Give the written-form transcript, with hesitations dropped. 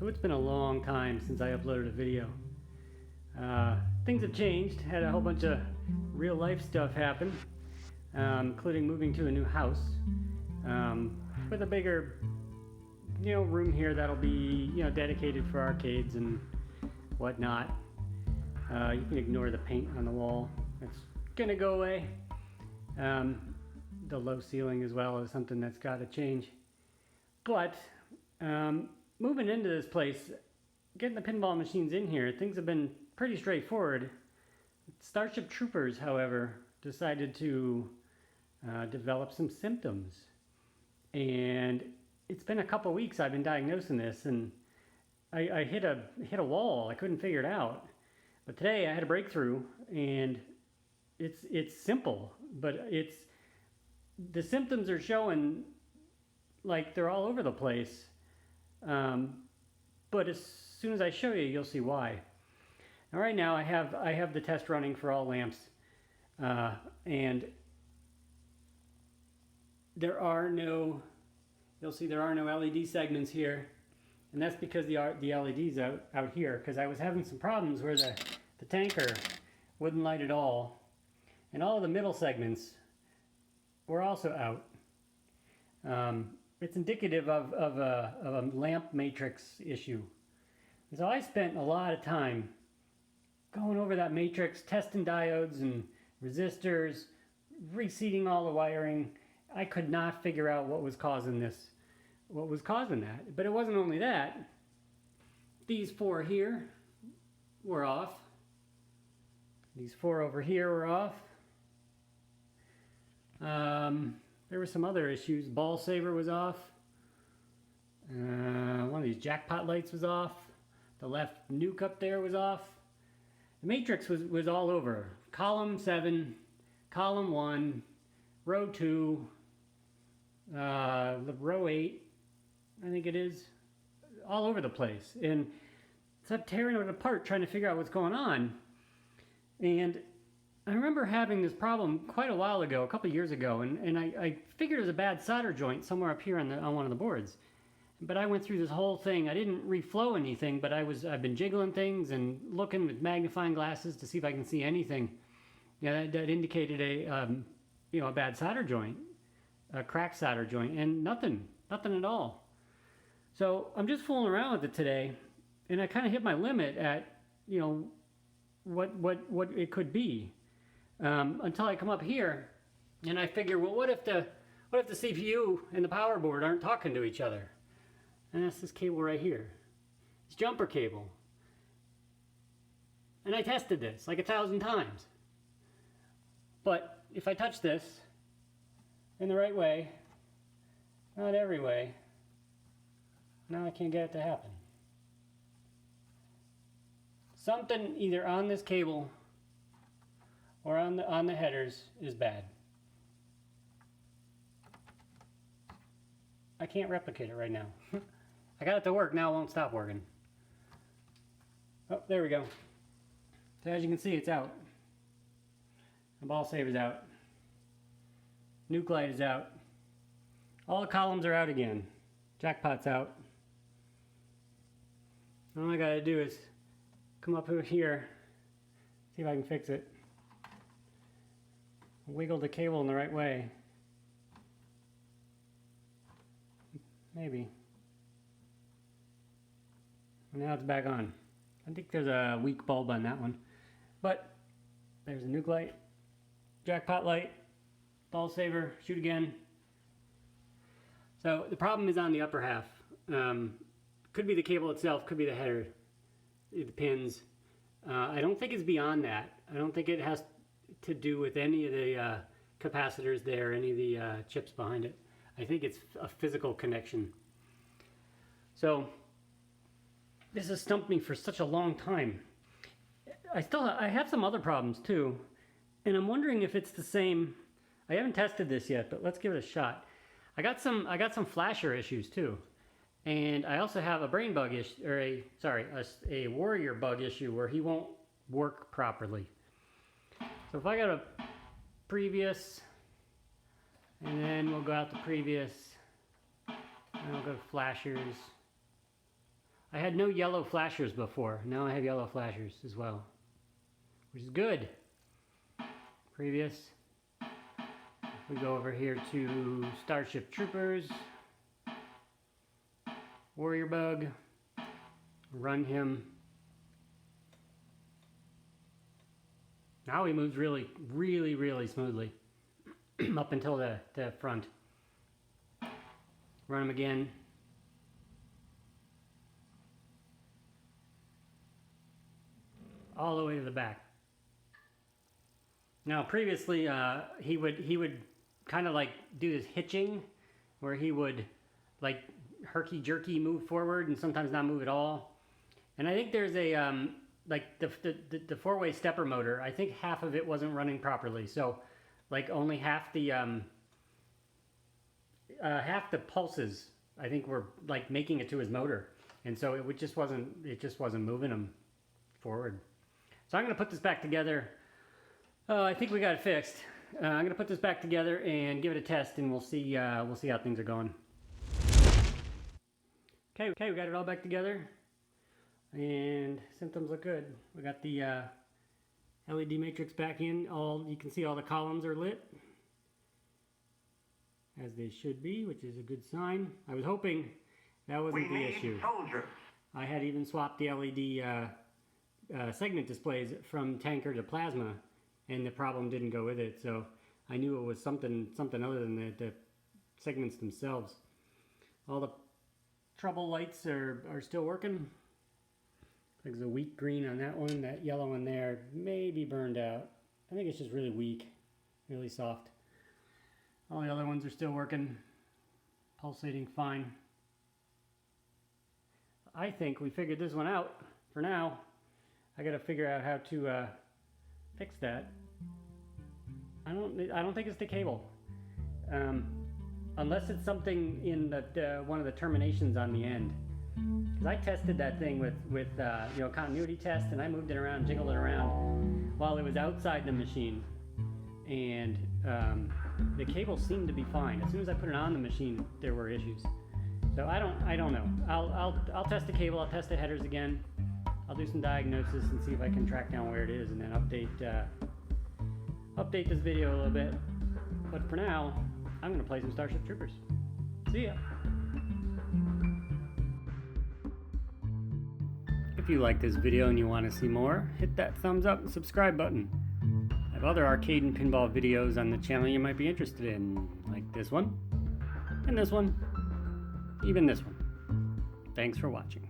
It's been a long time since I uploaded a video. Things have changed. Had a whole bunch of real life stuff happen, including moving to a new house with a bigger, room here that'll be, dedicated for arcades and whatnot. You can ignore the paint on the wall. It's gonna go away. The low ceiling as well is something that's got to change. But moving into this place, getting the pinball machines in here, things have been pretty straightforward. Starship troopers, however, decided to develop some symptoms. And it's been a couple weeks I've been diagnosing this, and I hit a wall. I couldn't figure it out. But today I had a breakthrough, and it's simple, but the symptoms are showing like they're all over the place. But as soon as I show you, you'll see why. Now, right now I have the test running for all lamps, and you'll see there are no LED segments here, and that's because the LED's out here, because I was having some problems where the tanker wouldn't light at all, and all of the middle segments were also out. It's indicative of a lamp matrix issue. And so I spent a lot of time going over that matrix, testing diodes and resistors, reseating all the wiring. I could not figure out what was causing that. But it wasn't only that. These 4 here were off. These 4 over here were off. There were some other issues. Ball saver was off. One of these jackpot lights was off. The left nuke up there was off. The matrix was all over. Column 7, column 1, row 2, the row 8, I think it is. All over the place. And so I'm tearing it apart trying to figure out what's going on. And I remember having this problem quite a while ago, a couple years ago, and I figured it was a bad solder joint somewhere up here on one of the boards. But I went through this whole thing. I didn't reflow anything, but I've been jiggling things and looking with magnifying glasses to see if I can see anything that indicated a bad solder joint, a cracked solder joint, and nothing at all. So I'm just fooling around with it today, and I kind of hit my limit at what it could be. Until I come up here and I figure, well, what if the CPU and the power board aren't talking to each other? And that's this cable right here. It's jumper cable. And I tested this like 1,000 times. But if I touch this in the right way, not every way, now I can't get it to happen. Something either on this cable or on the headers is bad. I can't replicate it right now. I got it to work, now it won't stop working. Oh, there we go. So as you can see, it's out. The ball saver's out. Nuke light is out. All the columns are out again. Jackpot's out. All I gotta do is come up over here, see if I can fix it. Wiggle the cable in the right way. Maybe. And now it's back on. I think there's a weak bulb on that one. But there's a nuke light, jackpot light, ball saver, shoot again. So the problem is on the upper half. Could be the cable itself, could be the header, the pins. I don't think it's beyond that. I don't think it has to do with any of the capacitors there, any of the chips behind it. I think it's a physical connection. So this has stumped me for such a long time. I have some other problems too, and I'm wondering if it's the same. I haven't tested this yet, but let's give it a shot. I got some flasher issues too, and I also have a brain bug issue, or a warrior bug issue where he won't work properly. So if I got a previous, and then we'll go out to previous, and we'll go to flashers. I had no yellow flashers before. Now I have yellow flashers as well, which is good. Previous. We go over here to Starship Troopers. Warrior Bug. Run him. Now he moves really, really, really smoothly. Up until the front. Run him again. All the way to the back. Now previously he would kind of like do this hitching where he would like herky-jerky move forward and sometimes not move at all. And I think there's a like the four-way stepper motor, I think half of it wasn't running properly. So like only half the pulses I think were like making it to his motor. And so it just wasn't moving him forward. So I'm going to put this back together. I think we got it fixed. I'm going to put this back together and give it a test, and we'll see how things are going. Okay, we got it all back together, and symptoms look good. We got the LED matrix back in. You can see all the columns are lit, as they should be, which is a good sign. I was hoping that wasn't the issue. Soldiers. I had even swapped the LED segment displays from tanker to plasma, and the problem didn't go with it. So I knew it was something other than the segments themselves. All the trouble lights are still working. There's a weak green on that one. That yellow one there may be burned out. I think it's just really weak, really soft. All the other ones are still working, pulsating fine. I think we figured this one out for now. I got to figure out how to fix that. I don't think it's the cable, unless it's something in one of the terminations on the end. Because I tested that thing with continuity test, and I moved it around, jiggled it around while it was outside the machine, and the cable seemed to be fine. As soon as I put it on the machine, there were issues. So I don't know. I'll test the cable. I'll test the headers again. I'll do some diagnosis and see if I can track down where it is, and then update this video a little bit. But for now, I'm going to play some Starship Troopers. See ya! If you like this video and you want to see more, hit that thumbs up and subscribe button. I have other arcade and pinball videos on the channel you might be interested in, like this one, and this one, even this one. Thanks for watching.